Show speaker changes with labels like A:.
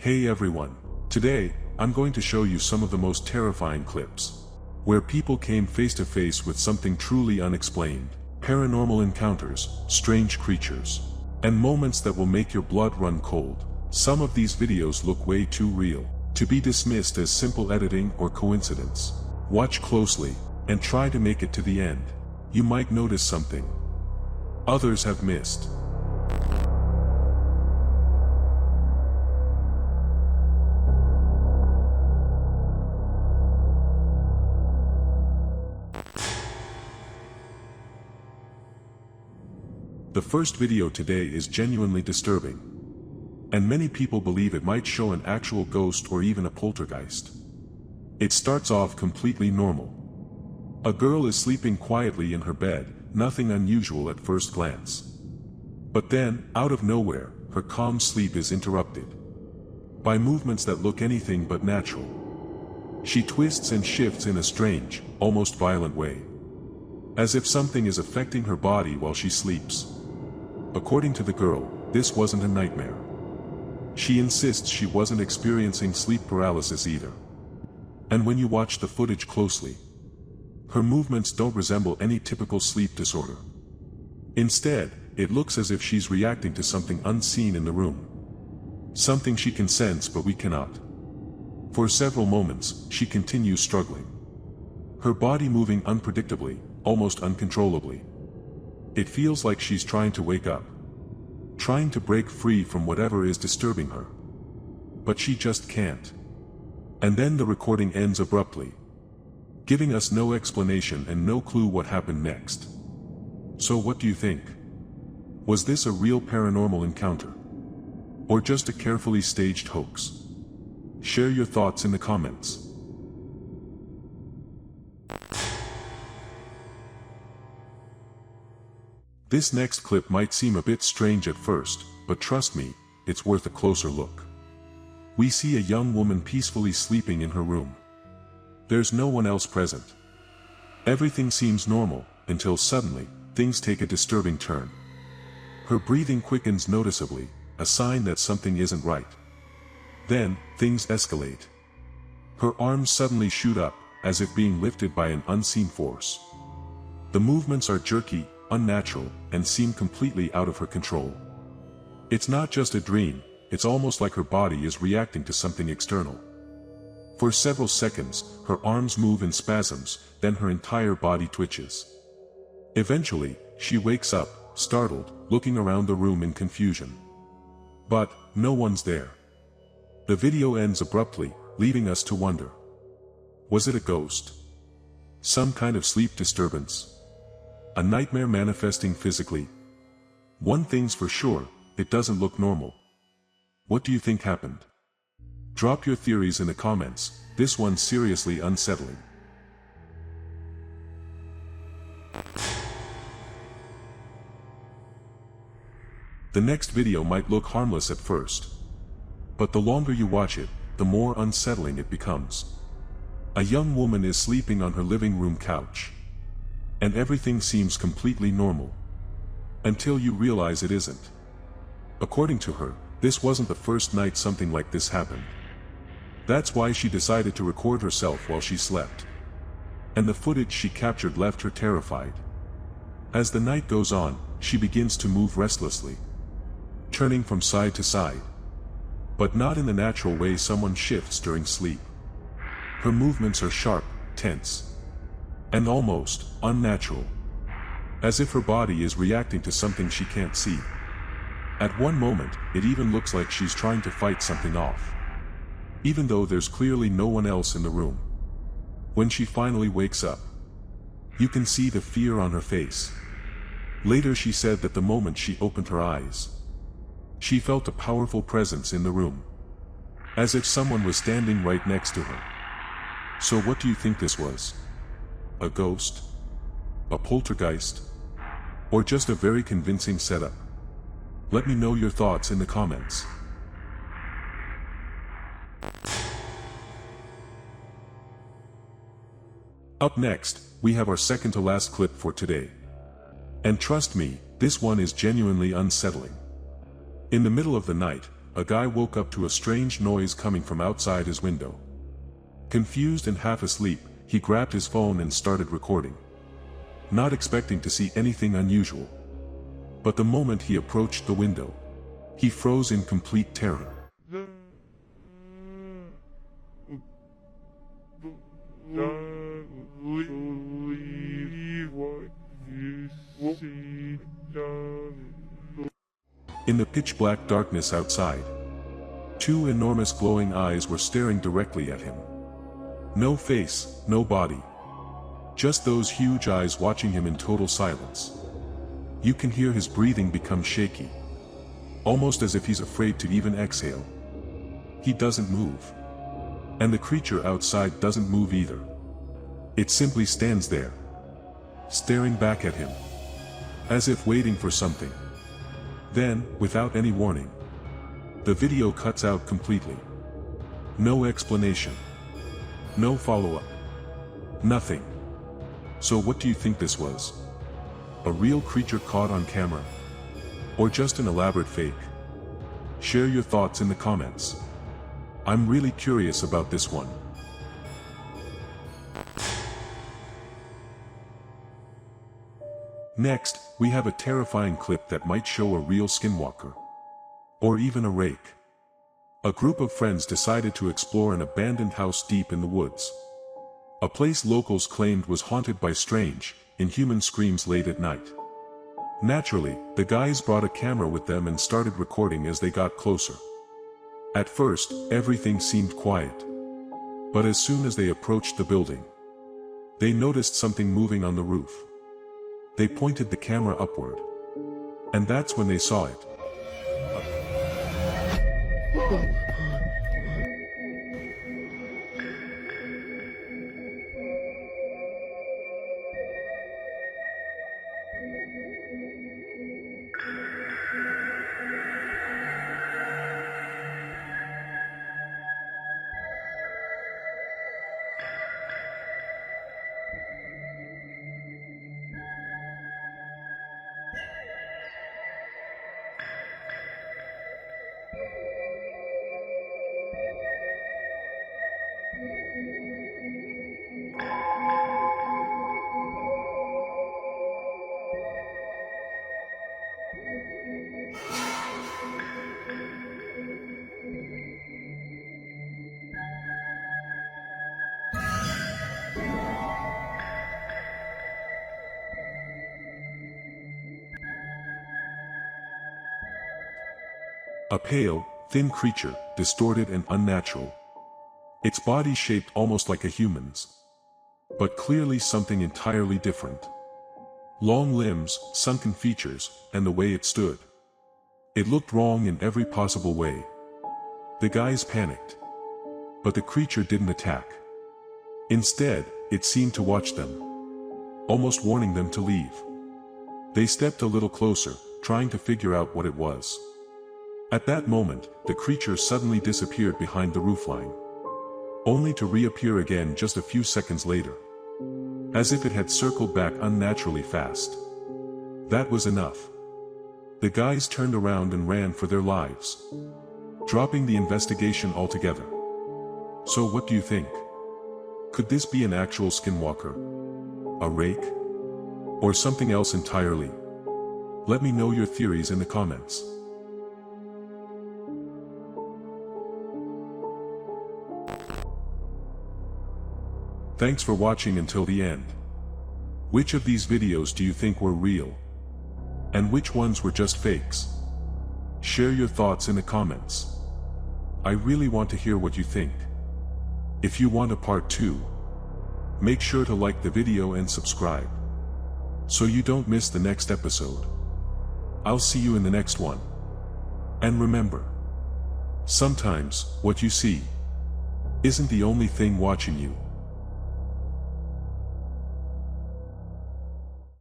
A: Hey everyone, today, I'm going to show you some of the most terrifying clips, where people came face to face with something truly unexplained, paranormal encounters, strange creatures, and moments that will make your blood run cold. Some of these videos look way too real to be dismissed as simple editing or coincidence. Watch closely, and try to make it to the end. You might notice something others have missed. The first video today is genuinely disturbing, and many people believe it might show an actual ghost or even a poltergeist. It starts off completely normal. A girl is sleeping quietly in her bed, nothing unusual at first glance. But then, out of nowhere, her calm sleep is interrupted by movements that look anything but natural. She twists and shifts in a strange, almost violent way, as if something is affecting her body while she sleeps. According to the girl, this wasn't a nightmare. She insists she wasn't experiencing sleep paralysis either. And when you watch the footage closely, her movements don't resemble any typical sleep disorder. Instead, it looks as if she's reacting to something unseen in the room. Something she can sense but we cannot. For several moments, she continues struggling, her body moving unpredictably, almost uncontrollably. It feels like she's trying to wake up, trying to break free from whatever is disturbing her. But she just can't. And then the recording ends abruptly, giving us no explanation and no clue what happened next. So what do you think? Was this a real paranormal encounter, or just a carefully staged hoax? Share your thoughts in the comments. This next clip might seem a bit strange at first, but trust me, it's worth a closer look. We see a young woman peacefully sleeping in her room. There's no one else present. Everything seems normal, until suddenly, things take a disturbing turn. Her breathing quickens noticeably, a sign that something isn't right. Then, things escalate. Her arms suddenly shoot up, as if being lifted by an unseen force. The movements are jerky, unnatural, and seem completely out of her control. It's not just a dream, it's almost like her body is reacting to something external. For several seconds, her arms move in spasms, then her entire body twitches. Eventually, she wakes up, startled, looking around the room in confusion. But, no one's there. The video ends abruptly, leaving us to wonder. Was it a ghost? Some kind of sleep disturbance? A nightmare manifesting physically? One thing's for sure, it doesn't look normal. What do you think happened? Drop your theories in the comments, this one's seriously unsettling. The next video might look harmless at first, but the longer you watch it, the more unsettling it becomes. A young woman is sleeping on her living room couch, and everything seems completely normal, until you realize it isn't. According to her, this wasn't the first night something like this happened. That's why she decided to record herself while she slept. And the footage she captured left her terrified. As the night goes on, she begins to move restlessly, turning from side to side. But not in the natural way someone shifts during sleep. Her movements are sharp, tense, and almost unnatural, as if her body is reacting to something she can't see. At one moment, it even looks like she's trying to fight something off, even though there's clearly no one else in the room. When she finally wakes up, you can see the fear on her face. Later she said that the moment she opened her eyes, she felt a powerful presence in the room, as if someone was standing right next to her. So what do you think this was? A ghost? A poltergeist? Or just a very convincing setup? Let me know your thoughts in the comments. Up next, we have our second to last clip for today. And trust me, this one is genuinely unsettling. In the middle of the night, a guy woke up to a strange noise coming from outside his window. Confused and half asleep, he grabbed his phone and started recording, not expecting to see anything unusual. But the moment he approached the window, he froze in complete terror. In the pitch-black darkness outside, two enormous glowing eyes were staring directly at him. No face, no body. Just those huge eyes watching him in total silence. You can hear his breathing become shaky, almost as if he's afraid to even exhale. He doesn't move. And the creature outside doesn't move either. It simply stands there, staring back at him, as if waiting for something. Then, without any warning, the video cuts out completely. No explanation. No follow-up. Nothing. So what do you think this was? A real creature caught on camera? Or just an elaborate fake? Share your thoughts in the comments. I'm really curious about this one. Next, we have a terrifying clip that might show a real skinwalker. Or even a rake. A group of friends decided to explore an abandoned house deep in the woods. A place locals claimed was haunted by strange, inhuman screams late at night. Naturally, the guys brought a camera with them and started recording as they got closer. At first, everything seemed quiet. But as soon as they approached the building, they noticed something moving on the roof. They pointed the camera upward. And that's when they saw it. A pale, thin creature, distorted and unnatural. Its body shaped almost like a human's. But clearly something entirely different. Long limbs, sunken features, and the way it stood. It looked wrong in every possible way. The guys panicked. But the creature didn't attack. Instead, it seemed to watch them, almost warning them to leave. They stepped a little closer, trying to figure out what it was. At that moment, the creature suddenly disappeared behind the roofline, only to reappear again just a few seconds later, as if it had circled back unnaturally fast. That was enough. The guys turned around and ran for their lives, dropping the investigation altogether. So what do you think? Could this be an actual skinwalker? A rake? Or something else entirely? Let me know your theories in the comments. Thanks for watching until the end. Which of these videos do you think were real? And which ones were just fakes? Share your thoughts in the comments. I really want to hear what you think. If you want a part 2, make sure to like the video and subscribe, so you don't miss the next episode. I'll see you in the next one. And remember, sometimes what you see isn't the only thing watching you.